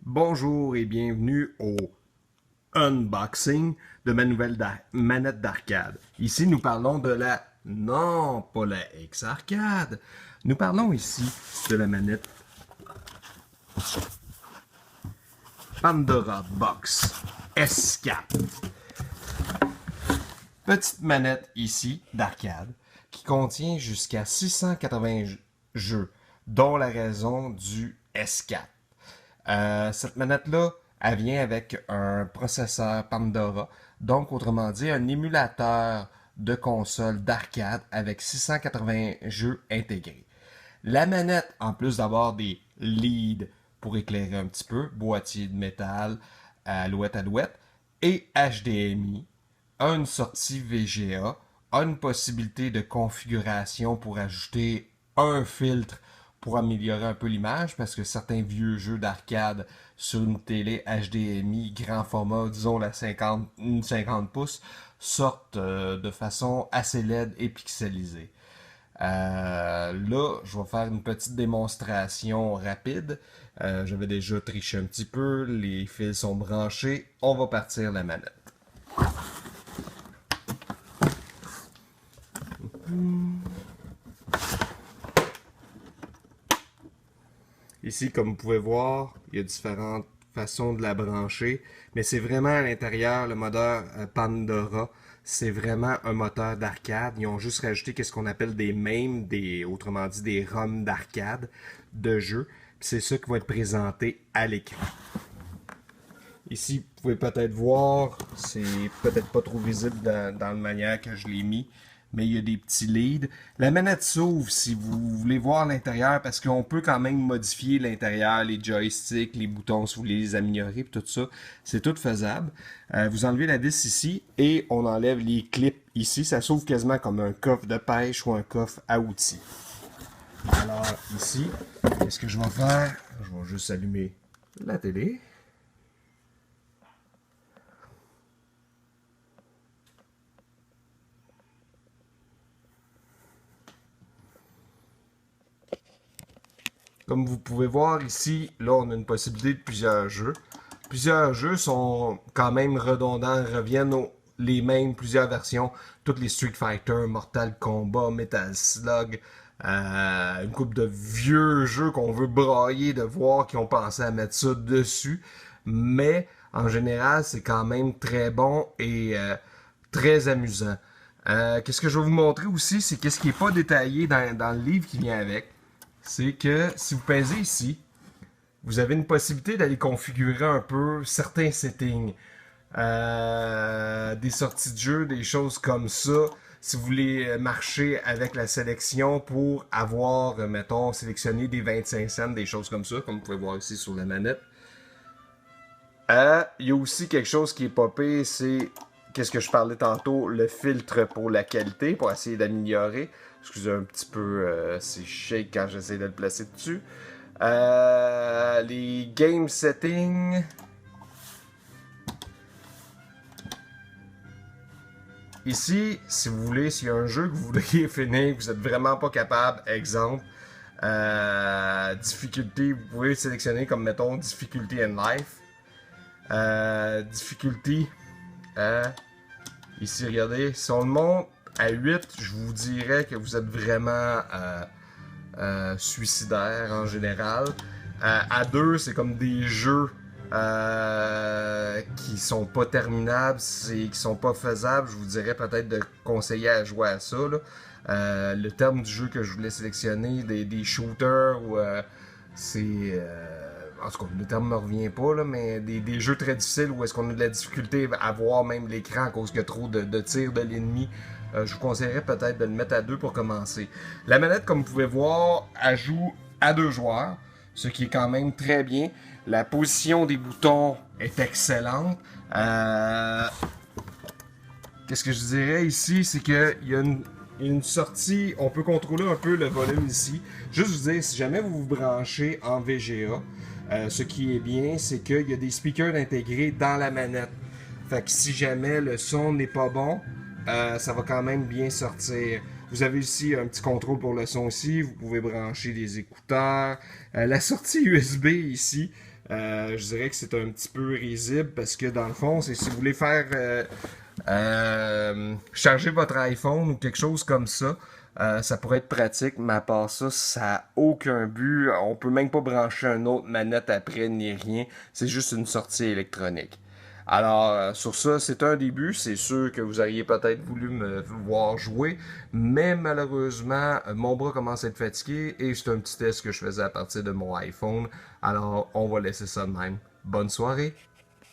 Bonjour et bienvenue au unboxing de ma nouvelle manette d'arcade. Ici, nous parlons de la... Non, pas la X-Arcade. Nous parlons ici de la manette Pandora Box S4. Petite manette ici d'arcade qui contient jusqu'à 680 jeux, dont la raison du S4. Cette manette-là, elle vient avec un processeur Pandora, donc autrement dit un émulateur de console d'arcade avec 680 jeux intégrés. La manette, en plus d'avoir des leads pour éclairer un petit peu, boîtier de métal, alouette, et HDMI, a une sortie VGA, a une possibilité de configuration pour ajouter un filtre pour améliorer un peu l'image, parce que certains vieux jeux d'arcade sur une télé HDMI grand format, disons une 50 pouces, sortent de façon assez laide et pixelisée. Là, je vais faire une petite démonstration rapide. J'avais déjà triché un petit peu, les fils sont branchés, on va partir la manette. Ici, comme vous pouvez voir, il y a différentes façons de la brancher, mais c'est vraiment à l'intérieur, le moteur Pandora, c'est vraiment un moteur d'arcade. Ils ont juste rajouté ce qu'on appelle des MAME, autrement dit des ROM d'arcade de jeu. C'est ça qui va être présenté à l'écran. Ici, vous pouvez peut-être voir, c'est peut-être pas trop visible dans la manière que je l'ai mis, mais il y a des petits leads. La manette s'ouvre si vous voulez voir l'intérieur, parce qu'on peut quand même modifier l'intérieur, les joysticks, les boutons, si vous voulez les améliorer, tout ça. C'est tout faisable. Vous enlevez la vis ici, et on enlève les clips ici. Ça s'ouvre quasiment comme un coffre de pêche ou un coffre à outils. Alors, ici, qu'est-ce que je vais faire? Je vais juste allumer la télé. Comme vous pouvez voir ici, là on a une possibilité de plusieurs jeux. Plusieurs jeux sont quand même redondants, reviennent les mêmes, plusieurs versions. Toutes les Street Fighter, Mortal Kombat, Metal Slug, une couple de vieux jeux qu'on veut brailler de voir qui ont pensé à mettre ça dessus. Mais en général, c'est quand même très bon et très amusant. Qu'est-ce que je vais vous montrer aussi, c'est qu'est-ce qui n'est pas détaillé dans le livre qui vient avec. C'est que si vous pèsez ici, vous avez une possibilité d'aller configurer un peu certains settings. Des sorties de jeu, des choses comme ça. Si vous voulez marcher avec la sélection pour avoir, mettons, sélectionné des 25 cents, des choses comme ça, comme vous pouvez voir ici sur la manette. Il y a aussi quelque chose qui est popé, c'est, qu'est-ce que je parlais tantôt, le filtre pour la qualité, pour essayer d'améliorer. Excusez un petit peu, c'est shake quand j'essaie de le placer dessus. Les game settings. Ici, si vous voulez, s'il y a un jeu que vous voudriez finir, que vous êtes vraiment pas capable, exemple, difficulté, vous pouvez sélectionner comme, mettons, difficulty in life. Difficulty, ici, regardez, si on le monte à 8, je vous dirais que vous êtes vraiment suicidaire en général. À 2, c'est comme des jeux qui sont pas terminables, qui sont pas faisables. Je vous dirais peut-être de conseiller à jouer à ça. Le terme du jeu que je voulais sélectionner, des shooters, c'est... en tout cas, le terme me revient pas, là, mais des jeux très difficiles où est-ce qu'on a de la difficulté à voir même l'écran à cause qu'il y a trop de tirs de l'ennemi. Je vous conseillerais peut-être de le mettre à 2 pour commencer. La manette, comme vous pouvez voir, elle joue à 2 joueurs, ce qui est quand même très bien. La position des boutons est excellente. Qu'est-ce que je dirais ici, c'est qu'il y a une sortie, on peut contrôler un peu le volume ici. Juste vous dire, si jamais vous vous branchez en VGA, ce qui est bien, c'est qu'il y a des speakers intégrés dans la manette. Fait que si jamais le son n'est pas bon, ça va quand même bien sortir. Vous avez ici un petit contrôle pour le son ici. Vous pouvez brancher des écouteurs. La sortie USB ici, Je dirais que c'est un petit peu risible parce que dans le fond, c'est si vous voulez faire charger votre iPhone ou quelque chose comme ça pourrait être pratique, mais à part ça, ça n'a aucun but. On peut même pas brancher une autre manette après ni rien. C'est juste une sortie électronique. Alors, sur ça, c'est un début. C'est sûr que vous auriez peut-être voulu me voir jouer, mais malheureusement, mon bras commence à être fatigué et c'est un petit test que je faisais à partir de mon iPhone. Alors, on va laisser ça de même. Bonne soirée!